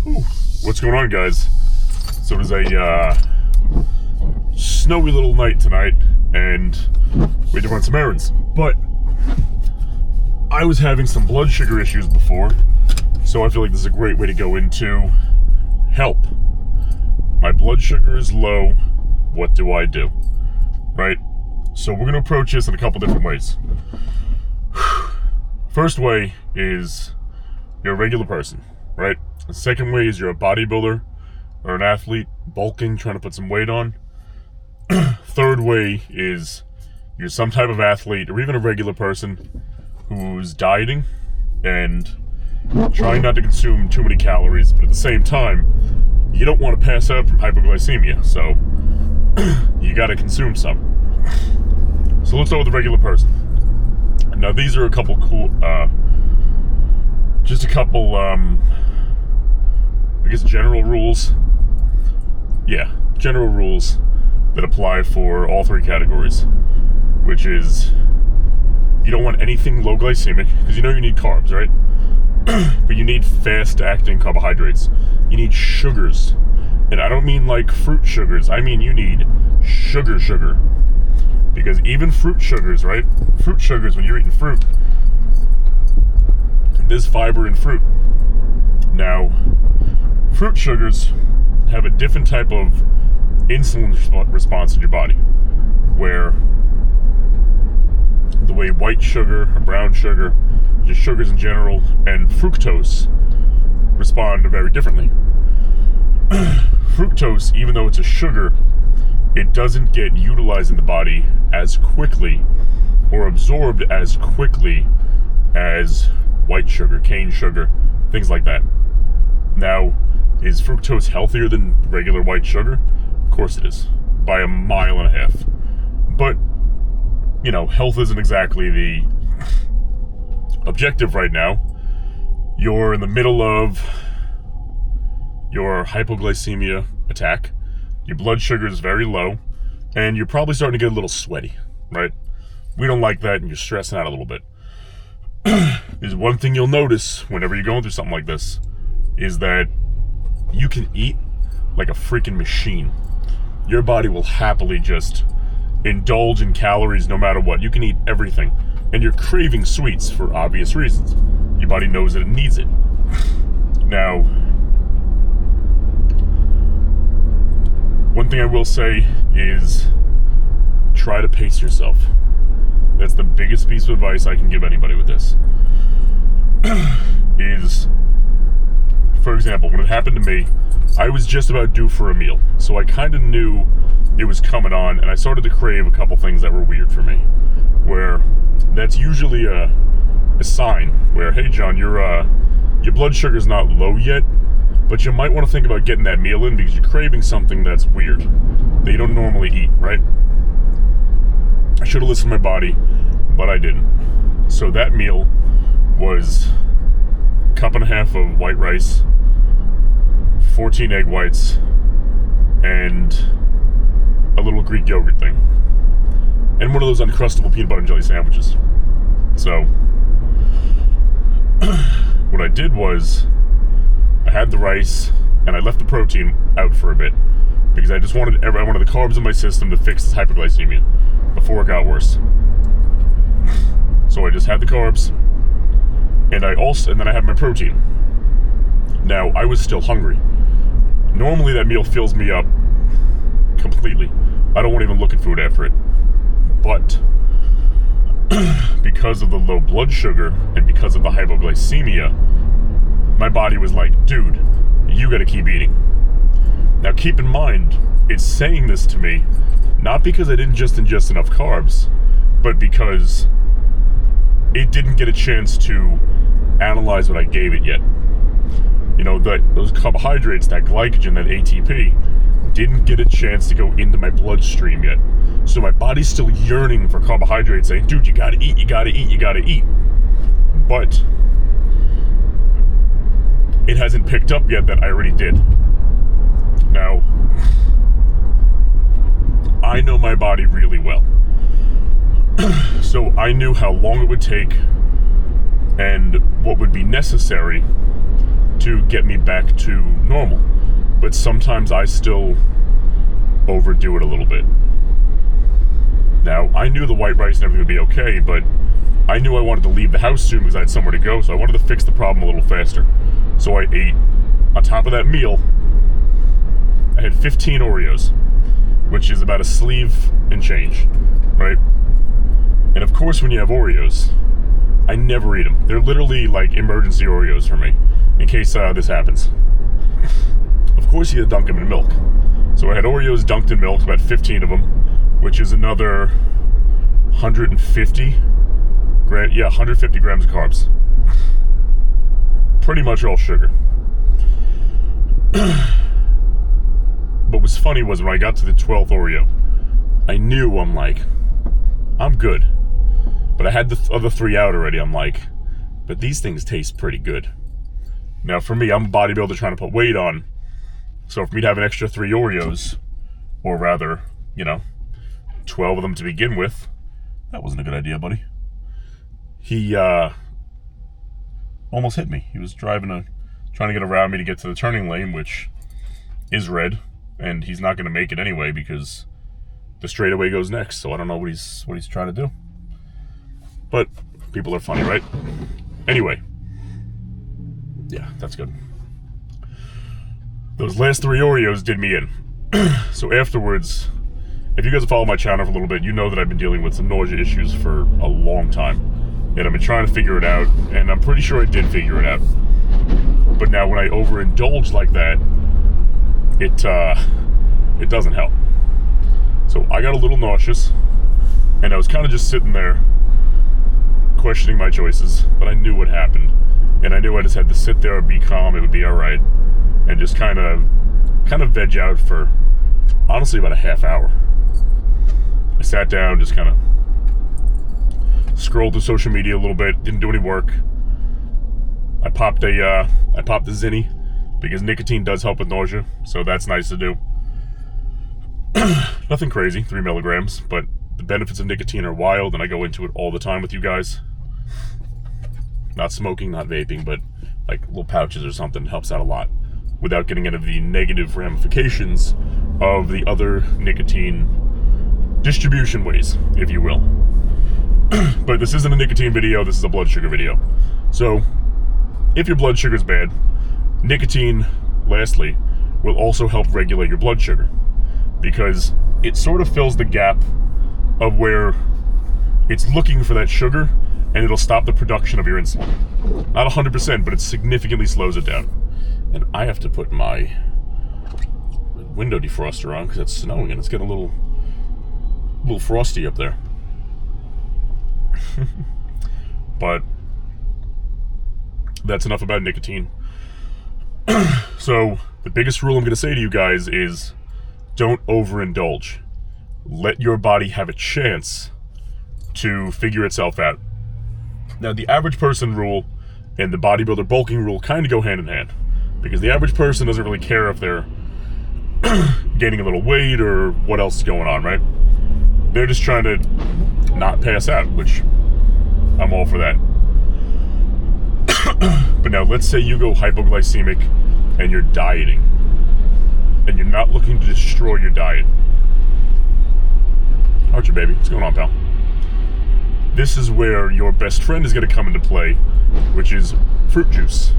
Ooh, what's going on, guys? So it is a snowy little night tonight, and we had to run some errands. But I was having some blood sugar issues before, so I feel like this is a great way to go into help. My blood sugar is low. What do I do? Right? So we're going to approach this in a couple different ways. First way is you're a regular person, right? The second way is you're a bodybuilder or an athlete, bulking, trying to put some weight on. Third way is you're some type of athlete or even a regular person who's dieting and trying not to consume too many calories, but at the same time, you don't want to pass out from hypoglycemia, so you got to consume some. So let's start with the regular person. Now these are a couple cool, just a couple, I guess general rules. Yeah, general rules that apply for all three categories, which is you don't want anything low glycemic, because you know you need carbs, right? But you need fast-acting carbohydrates. You need sugars. And I don't mean like fruit sugars. I mean you need sugar. Because even fruit sugars, right? Fruit sugars, when you're eating fruit, there's fiber in fruit. Now, fruit sugars have a different type of insulin response in your body, where the way white sugar or brown sugar, just sugars in general, and fructose respond very differently. Fructose, even though it's a sugar, it doesn't get utilized in the body as quickly or absorbed as quickly as white sugar, cane sugar, things like that. Now, is fructose healthier than regular white sugar? Of course it is, by a mile and a half. But, you know, health isn't exactly the objective right now. You're in the middle of your hypoglycemia attack. Your blood sugar is very low, and you're probably starting to get a little sweaty, right? We don't like that, and you're stressing out a little bit. There's one thing you'll notice whenever you're going through something like this, is that you can eat like a freaking machine. Your body will happily just indulge in calories no matter what. You can eat everything, and you're craving sweets for obvious reasons. Your body knows that it needs it. Now, one thing I will say is try to pace yourself. That's the biggest piece of advice I can give anybody with this. Is, for example, when it happened to me, I was just about due for a meal. So I kind of knew it was coming on, and I started to crave a couple things that were weird for me. Where that's usually a sign where, hey John, your blood sugar's not low yet, but you might want to think about getting that meal in because you're craving something that's weird, that you don't normally eat, right? I should have listened to my body, but I didn't. So that meal was a cup and a half of white rice, 14 egg whites, and a little Greek yogurt thing. And one of those Uncrustable peanut butter and jelly sandwiches. So, what I did was, I had the rice, and I left the protein out for a bit, because I wanted the carbs in my system to fix this hyperglycemia before it got worse. So I just had the carbs, and then I had my protein. Now, I was still hungry. Normally that meal fills me up completely. I don't want to even look at food after it. But because of the low blood sugar and because of the hypoglycemia, my body was like, dude, you gotta keep eating. Now keep in mind, it's saying this to me, not because I didn't just ingest enough carbs, but because it didn't get a chance to analyze what I gave it yet. You know, those carbohydrates, that glycogen, that ATP, didn't get a chance to go into my bloodstream yet. So my body's still yearning for carbohydrates, saying, dude, you gotta eat, you gotta eat, you gotta eat. But it hasn't picked up yet that I already did. Now, I know my body really well. So I knew how long it would take and what would be necessary to get me back to normal. But sometimes I still overdo it a little bit. Now, I knew the white rice and everything would be okay, but I knew I wanted to leave the house soon because I had somewhere to go, so I wanted to fix the problem a little faster. So I ate, on top of that meal, I had 15 Oreos, which is about a sleeve and change, right? And of course, when you have Oreos, I never eat them. They're literally like emergency Oreos for me, in case this happens. Of course, you gotta dunk them in milk. So I had Oreos dunked in milk, about 15 of them, which is another 150 grams of carbs. Pretty much all sugar. But what's funny was when I got to the 12th Oreo, I knew, I'm good. But I had the other 3 out already. I'm like, but these things taste pretty good. Now for me, I'm a bodybuilder trying to put weight on. So for me to have an extra 3 Oreos, or rather, 12 of them to begin with, that wasn't a good idea, buddy. He almost hit me. He was trying to get around me to get to the turning lane, which is red, and he's not going to make it anyway because the straightaway goes next. So I don't know what he's trying to do. But people are funny, right? Anyway, yeah, that's good. Those last 3 Oreos did me in. So afterwards, if you guys have followed my channel for a little bit, you know that I've been dealing with some nausea issues for a long time. And I've been trying to figure it out, and I'm pretty sure I did figure it out. But now when I overindulge like that, it doesn't help. So I got a little nauseous, and I was kind of just sitting there questioning my choices, but I knew what happened. And I knew I just had to sit there and be calm, it would be alright. And just kind of veg out for, honestly, about a half hour. I sat down, just kind of scrolled through social media a little bit, didn't do any work. I popped the Zinni because nicotine does help with nausea, so that's nice to do. Nothing crazy, 3 milligrams, but the benefits of nicotine are wild, and I go into it all the time with you guys. Not smoking, not vaping, but like little pouches or something helps out a lot without getting into the negative ramifications of the other nicotine distribution ways, if you will. But this isn't a nicotine video, this is a blood sugar video. So, if your blood sugar is bad, nicotine, lastly, will also help regulate your blood sugar, because it sort of fills the gap of where it's looking for that sugar, and it'll stop the production of your insulin. Not 100%, but it significantly slows it down. And I have to put my window defroster on because it's snowing and it's getting a little frosty up there. But that's enough about nicotine. So the biggest rule I'm going to say to you guys is don't overindulge. Let your body have a chance to figure itself out. Now, the average person rule and the bodybuilder bulking rule kind of go hand in hand, because the average person doesn't really care if they're gaining a little weight or what else is going on, right? They're just trying to not pass out, which I'm all for that. But now, let's say you go hypoglycemic and you're dieting, and you're not looking to destroy your diet. Archer, baby, what's going on, pal? This is where your best friend is going to come into play, which is fruit juice.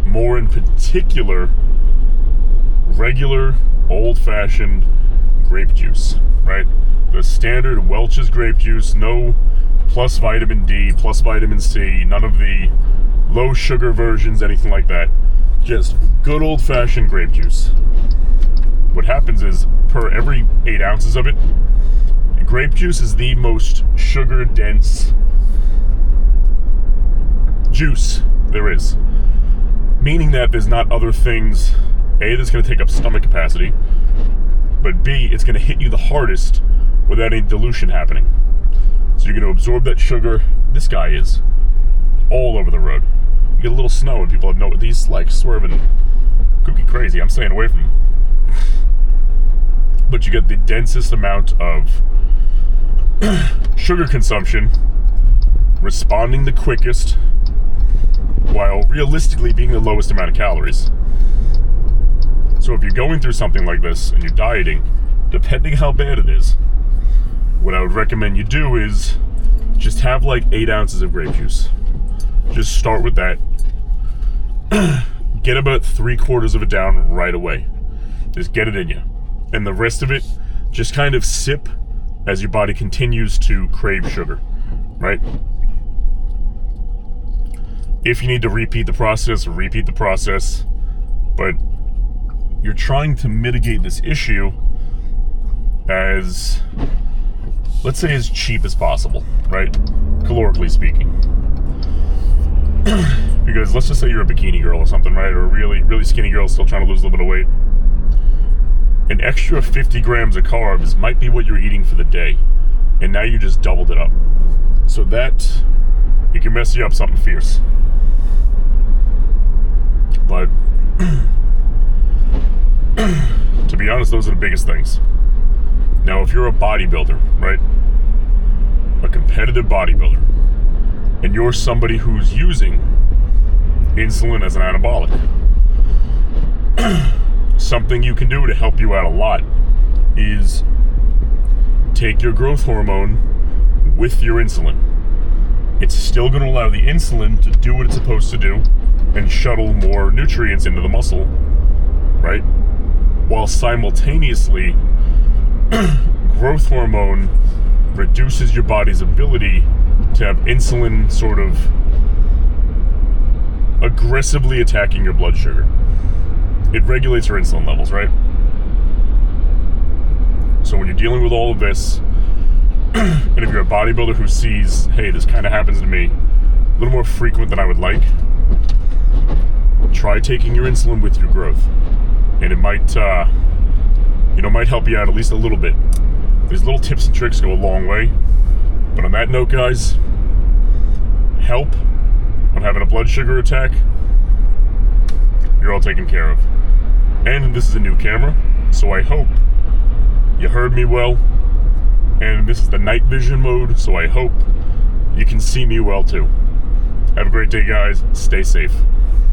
More in particular, regular, old-fashioned grape juice, right? The standard Welch's grape juice, no plus vitamin D, plus vitamin C, none of the low sugar versions, anything like that. Just good old-fashioned grape juice. What happens is, per every 8 ounces of it, grape juice is the most sugar-dense juice there is. Meaning that there's not other things, A, that's going to take up stomach capacity, but B, it's going to hit you the hardest without any dilution happening. So you're going to absorb that sugar. This guy is all over the road. You get a little snow and people have no, he's like swerving kooky crazy. I'm staying away from him. But you get the densest amount of sugar consumption, responding the quickest, while realistically being the lowest amount of calories. So if you're going through something like this and you're dieting, depending how bad it is, what I would recommend you do is just have like 8 ounces of grape juice. Just start with that. Get about 3/4 of it down right away. Just get it in you. And the rest of it, just kind of sip as your body continues to crave sugar, right? If you need to repeat the process, repeat the process. But you're trying to mitigate this issue as, let's say, as cheap as possible, right? Calorically speaking. Because let's just say you're a bikini girl or something, right? Or a really, really skinny girl still trying to lose a little bit of weight. An extra 50 grams of carbs might be what you're eating for the day. And now you just doubled it up. So that, it can mess you up something fierce. But to be honest, those are the biggest things. Now, if you're a bodybuilder, right? A competitive bodybuilder, and you're somebody who's using insulin as an anabolic, something you can do to help you out a lot is take your growth hormone with your insulin. It's still going to allow the insulin to do what it's supposed to do and shuttle more nutrients into the muscle, right? While simultaneously, growth hormone reduces your body's ability to have insulin sort of aggressively attacking your blood sugar. It regulates your insulin levels, right? So when you're dealing with all of this, and if you're a bodybuilder who sees, hey, this kind of happens to me a little more frequent than I would like, try taking your insulin with your growth. And it might, might help you out at least a little bit. These little tips and tricks go a long way. But on that note, guys, help on having a blood sugar attack, you're all taken care of. And this is a new camera, so I hope you heard me well. And this is the night vision mode, so I hope you can see me well too. Have a great day, guys. Stay safe.